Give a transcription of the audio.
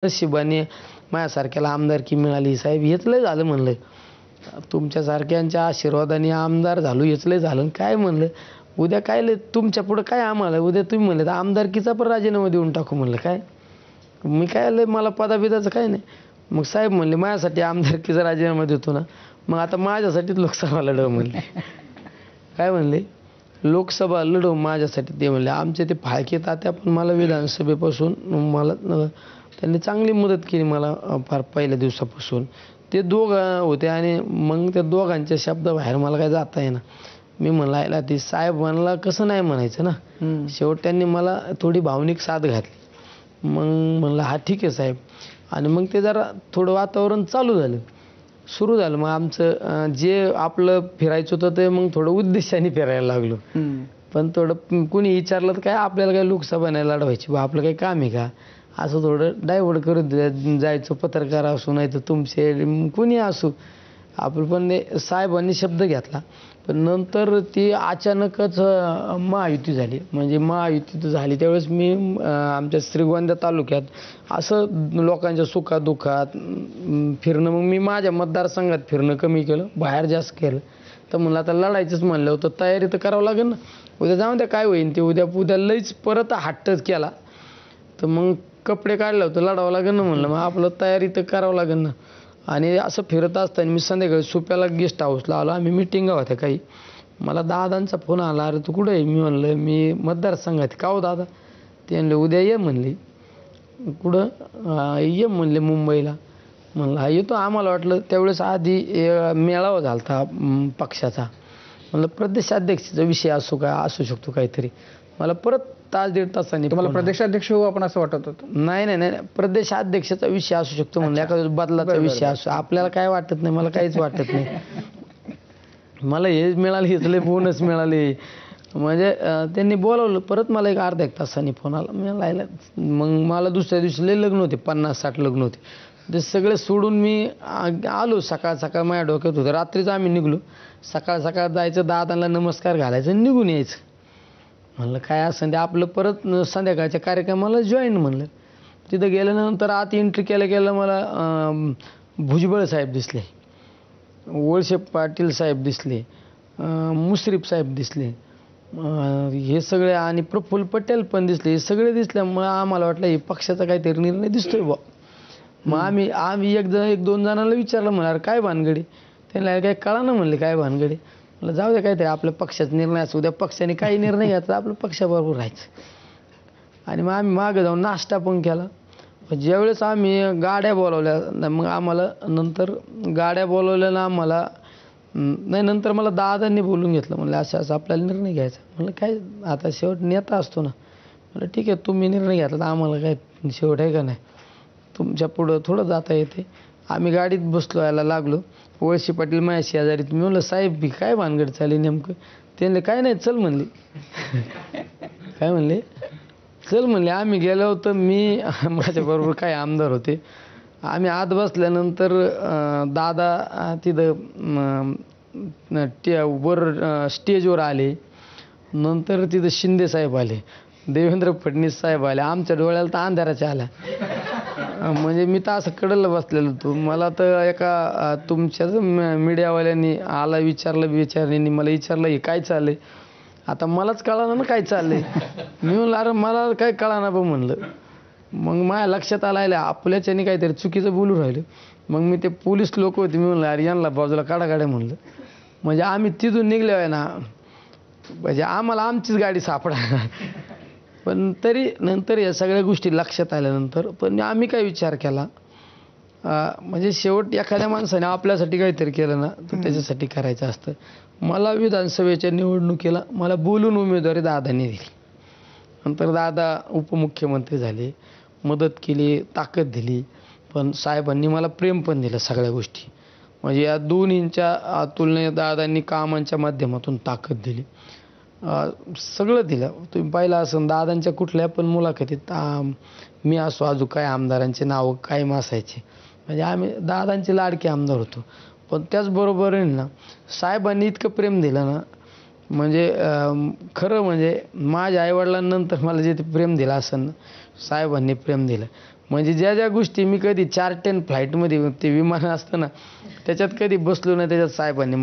नशिबाने माझ्यासारख्याला आमदारकी मिळाली साहेब, हेच लय झालं म्हणलं. तुमच्यासारख्यांच्या आशीर्वादाने आमदार झालो हेच लय झालं. काय म्हणलं उद्या काय लय तुमच्या पुढं काय आम्हाला, उद्या तुम्ही म्हणले तर आमदारकीचा पण राजीनामा देऊन टाकू म्हणलं. काय मी काय लय मला पदाबिदाचं काय नाही. मग साहेब म्हणले माझ्यासाठी आमदारकीचा राजीनामा देतो ना, मग आता माझ्यासाठीच लोकसभा लढव म्हणले. काय म्हणले लोकसभा लढव माझ्यासाठी ते म्हणले. आमचे ते फाळके तात्या पण मला विधानसभेपासून मला त्यांनी चांगली मदत केली मला फार पहिल्या दिवसापासून. ते दोघं होते आणि मग त्या दोघांच्या शब्दाबाहेर मला काय जाता येईना. मी म्हणला ती साहेब म्हणला कसं नाही म्हणायचं ना. शेवट त्यांनी मला थोडी भावनिक साथ घातली. मग म्हणलं हा ठीक आहे साहेब. आणि मग ते जरा थोडं वातावरण चालू झालं, सुरू झालं. मग आमचं जे आपलं फिरायचं होतं ते मग थोडं उद्देशाने फिरायला लागलो. पण थोडं कुणी विचारलं तर काय आपल्याला काय लोकसभा नाही लढवायची बा, आपलं काही काम आहे का, असं थोडं डायव्हर्ट करत जायचं. पत्रकार असू नाही तर तुमचे कुणी असू आपण. पण साहेबांनी शब्द घेतला. पण नंतर ती अचानकच महायुती झाली. म्हणजे महायुती झाली त्यावेळेस मी आमच्या श्रीगोंदा तालुक्यात असं लोकांच्या सुखादुःखात फिरणं, मग मी माझ्या मतदारसंघात फिरणं कमी केलं, बाहेर जास्त केलं. तर म्हणलं आता लढायचंच म्हणलं होतं, तयारी तर करावं लागेल ना. उद्या जाऊन द्या काय होईल ते, उद्या लईच परत हट्टच केला तर मग कपडे काढले होते, लढावं लागेल ना म्हणलं. मग आपलं तयारी तर करावं लागेल ना. आणि असं फिरत असताना मी संध्याकाळी सुप्याला गेस्ट हाऊसला आलो. आम्ही मिटिंगा होत्या काही. मला दादांचा फोन आला, अरे तू कुठं आहे. मी म्हणलं मी मतदारसंघात. का हो दादा. ते म्हणले उद्या ये म्हणले. कुठं ये म्हणले मुंबईला. म्हणलं हा येतो. आम्हाला वाटलं त्यावेळेस आधी मेळावा झाला होता पक्षाचा. म्हणलं प्रदेशाध्यक्षाचा विषय असू शकतो काहीतरी. मला परत तास दीड तासांनी तुम्हाला प्रदेशाध्यक्ष होऊ आपण असं वाटत होतं. नाही प्रदेशाध्यक्षाचा विषय असू शकतो म्हणलं, एखाद्या बदलाचा विषय असो. आपल्याला काय वाटत नाही, मला काहीच वाटत नाही. मला हेच मिळाले, हेच लय बोनस मिळाले. म्हणजे त्यांनी बोलावलं परत. मला एक अर्धा एक तासांनी फोन आला. मी लायला मग मला दुसऱ्या दिवशी लय लग्न होते, 50-60 लग्न होते. ते सगळे सोडून मी आलो. सकाळ माझ्या डोक्यात होतं. रात्रीच आम्ही निघलो. सकाळ जायचं, दादांना नमस्कार घालायचं, निघून यायचं. म्हणलं काय असं ते आपलं. परत संध्याकाळच्या कार्यक्रमाला जॉईन म्हणलं. तिथं गेल्यानंतर आत एंट्री केल्या मला भुजबळ साहेब दिसले, वळसे पाटील साहेब दिसले, मुश्रीफ साहेब दिसले, हे सगळे, आणि प्रफुल्ल पटेल पण दिसले. हे सगळे दिसल्यामुळे आम्हाला वाटलं हे पक्षाचा काहीतरी निर्णय दिसतोय बा. मग आम्ही एक दोन जणांना विचारलं, म्हणणार काय भानगडी. त्यांना काही कळालं. म्हणले काय भानगडी. म्हणलं जाऊ द्या काहीतरी आपल्या पक्षाचा निर्णय असू द्या. पक्षाने काही निर्णय घ्यायचा, आपलं पक्षाबरोबर राहायचं. आणि मग आम्ही मागं जाऊन नाश्ता पण केला. ज्यावेळेस आम्ही गाड्या बोलवल्या, मग आम्हाला नंतर गाड्या बोलवल्या ना आम्हाला नाही, नंतर मला दादांनी बोलून घेतलं. म्हणलं असं आपल्याला निर्णय घ्यायचा. म्हणलं काय आता शेवट नेता असतो ना. म्हणलं ठीक आहे तुम्ही निर्णय घेतला तर आम्हाला काय शेवट आहे का नाही, तुमच्या पुढं थोडं जाता येते. आम्ही गाडीत बसलो, यायला लागलो. वळसे पाटील माझ्या शेजारीत. मी म्हणलं साहेब काय भानगड चालली नेमकं. ते म्हणले काय नाही चल म्हणले. काय म्हणले चल म्हणले. आम्ही गेलो होतो, मी माझ्याबरोबर काय आमदार होते. आम्ही आत बसल्यानंतर दादा तिथं वर स्टेजवर आले. नंतर तिथं शिंदे साहेब आले, देवेंद्र फडणवीस साहेब आले. आमच्या डोळ्याला तर अंधाराच्या आल्या. म्हणजे मी तर असं कडलं बसलेलो होतो. मला तर एका तुमच्याच मीडियावाल्यांनी आला, विचारण्यानी मला विचारलं हे काय चाललंय. आता मलाच कळालं ना काय चाललंय. मी म्हणलं अरे मला काय कळाना बा म्हणलं. मग माझ्या लक्षात आलं आपल्याच्यानी काहीतरी चुकीचं बोलू राहिलं. मग मी ते पोलीस लोक होते, मी म्हणलं अरे यांना बाजूला काढा म्हणलं. म्हणजे आम्ही तिथून निघलो आहे ना, म्हणजे आम्हाला आमचीच गाडी सापडा. पण तरी नंतर या सगळ्या गोष्टी लक्षात आल्यानंतर पण आम्ही काय विचार केला, म्हणजे शेवट एखाद्या माणसाने आपल्यासाठी काहीतरी केलं ना तर त्याच्यासाठी करायचं असतं. मला विधानसभेच्या निवडणुकीला मला बोलून उमेदवारी दादांनी दिली. नंतर दादा उपमुख्यमंत्री झाले, मदत केली, ताकद दिली. पण साहेबांनी मला प्रेम पण दिलं सगळ्या गोष्टी. म्हणजे या दोन्हींच्या तुलनेत दादांनी कामांच्या माध्यमातून ताकद दिली, सगळं दिलं. तुम्ही पाहिलं असं दादांच्या कुठल्या पण मुलाखतीत मी असो अजून काय आमदारांचे नावं कायम असायचे. म्हणजे आम्ही दादांचे लाडके आमदार होतो. पण त्याचबरोबर ना साहेबांनी इतकं प्रेम दिलं ना, म्हणजे खरं म्हणजे माझ्या आईवडिलांनंतर मला जे प्रेम दिलं असं साहेबांनी प्रेम दिलं. म्हणजे ज्या ज्या गोष्टी मी कधी 410 फ्लाईटमध्ये ते विमान असतं ना त्याच्यात कधी बसलो नाही त्याच्यात साहेबांनी